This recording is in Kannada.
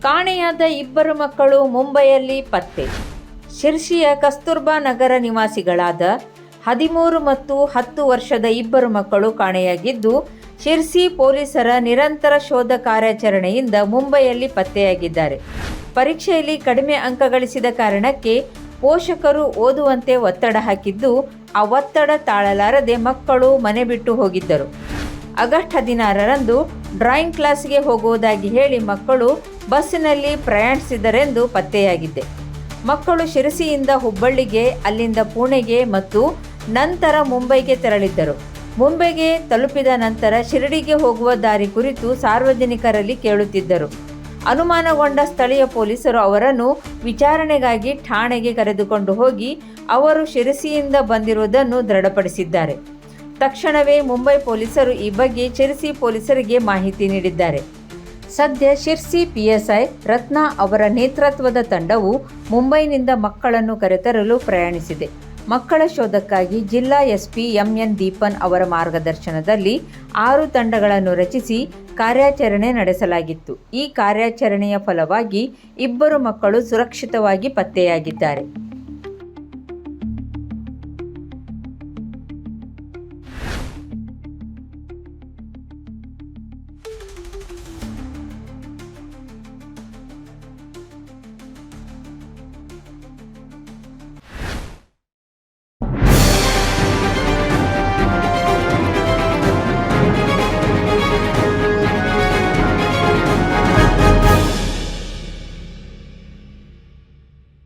ಕಾಣೆಯಾದ ಇಬ್ಬರು ಮಕ್ಕಳು ಮುಂಬೈಯಲ್ಲಿ ಪತ್ತೆ. ಶಿರ್ಸಿಯ ಕಸ್ತೂರ್ಬಾ ನಗರ ನಿವಾಸಿಗಳಾದ 13 ಮತ್ತು 10 ವರ್ಷದ ಇಬ್ಬರು ಮಕ್ಕಳು ಕಾಣೆಯಾಗಿದ್ದು, ಶಿರ್ಸಿ ಪೊಲೀಸರ ನಿರಂತರ ಶೋಧ ಕಾರ್ಯಾಚರಣೆಯಿಂದ ಮುಂಬೈಯಲ್ಲಿ ಪತ್ತೆಯಾಗಿದ್ದಾರೆ. ಪರೀಕ್ಷೆಯಲ್ಲಿ ಕಡಿಮೆ ಅಂಕ ಗಳಿಸಿದ ಕಾರಣಕ್ಕೆ ಪೋಷಕರು ಓದುವಂತೆ ಒತ್ತಡ ಹಾಕಿದ್ದು, ಆ ಒತ್ತಡ ತಾಳಲಾರದೆ ಮಕ್ಕಳು ಮನೆ ಬಿಟ್ಟು ಹೋಗಿದ್ದರು. ಆಗಸ್ಟ್ 16ರಂದು ಡ್ರಾಯಿಂಗ್ ಕ್ಲಾಸ್ಗೆ ಹೋಗುವುದಾಗಿ ಹೇಳಿ ಮಕ್ಕಳು ಬಸ್ಸಿನಲ್ಲಿ ಪ್ರಯಾಣಿಸಿದರೆಂದು ಪತ್ತೆಯಾಗಿದೆ. ಮಕ್ಕಳು ಶಿರಸಿಯಿಂದ ಹುಬ್ಬಳ್ಳಿಗೆ, ಅಲ್ಲಿಂದ ಪುಣೆಗೆ ಮತ್ತು ನಂತರ ಮುಂಬೈಗೆ ತೆರಳಿದ್ದರು. ಮುಂಬೈಗೆ ತಲುಪಿದ ನಂತರ ಶಿರಡಿಗೆ ಹೋಗುವ ದಾರಿ ಕುರಿತು ಸಾರ್ವಜನಿಕರಲ್ಲಿ ಕೇಳುತ್ತಿದ್ದರು. ಅನುಮಾನಗೊಂಡ ಸ್ಥಳೀಯ ಪೊಲೀಸರು ಅವರನ್ನು ವಿಚಾರಣೆಗಾಗಿ ಠಾಣೆಗೆ ಕರೆದುಕೊಂಡು ಹೋಗಿ ಅವರು ಶಿರಸಿಯಿಂದ ಬಂದಿರುವುದನ್ನು ದೃಢಪಡಿಸಿದ್ದಾರೆ. ತಕ್ಷಣವೇ ಮುಂಬೈ ಪೊಲೀಸರು ಈ ಬಗ್ಗೆ ಶಿರಸಿ ಪೊಲೀಸರಿಗೆ ಮಾಹಿತಿ ನೀಡಿದ್ದಾರೆ. ಸದ್ಯ ಶಿರ್ಸಿ ಪಿಎಸ್ಐ ರತ್ನಾ ಅವರ ನೇತೃತ್ವದ ತಂಡವು ಮುಂಬೈನಿಂದ ಮಕ್ಕಳನ್ನು ಕರೆತರಲು ಪ್ರಯಾಣಿಸಿದೆ. ಮಕ್ಕಳ ಶೋಧಕ್ಕಾಗಿ ಜಿಲ್ಲಾ ಎಸ್ಪಿ ಎಂಎನ್ ದೀಪನ್ ಅವರ ಮಾರ್ಗದರ್ಶನದಲ್ಲಿ 6 ತಂಡಗಳನ್ನು ರಚಿಸಿ ಕಾರ್ಯಾಚರಣೆ ನಡೆಸಲಾಗಿತ್ತು. ಈ ಕಾರ್ಯಾಚರಣೆಯ ಫಲವಾಗಿ ಇಬ್ಬರು ಮಕ್ಕಳು ಸುರಕ್ಷಿತವಾಗಿ ಪತ್ತೆಯಾಗಿದ್ದಾರೆ.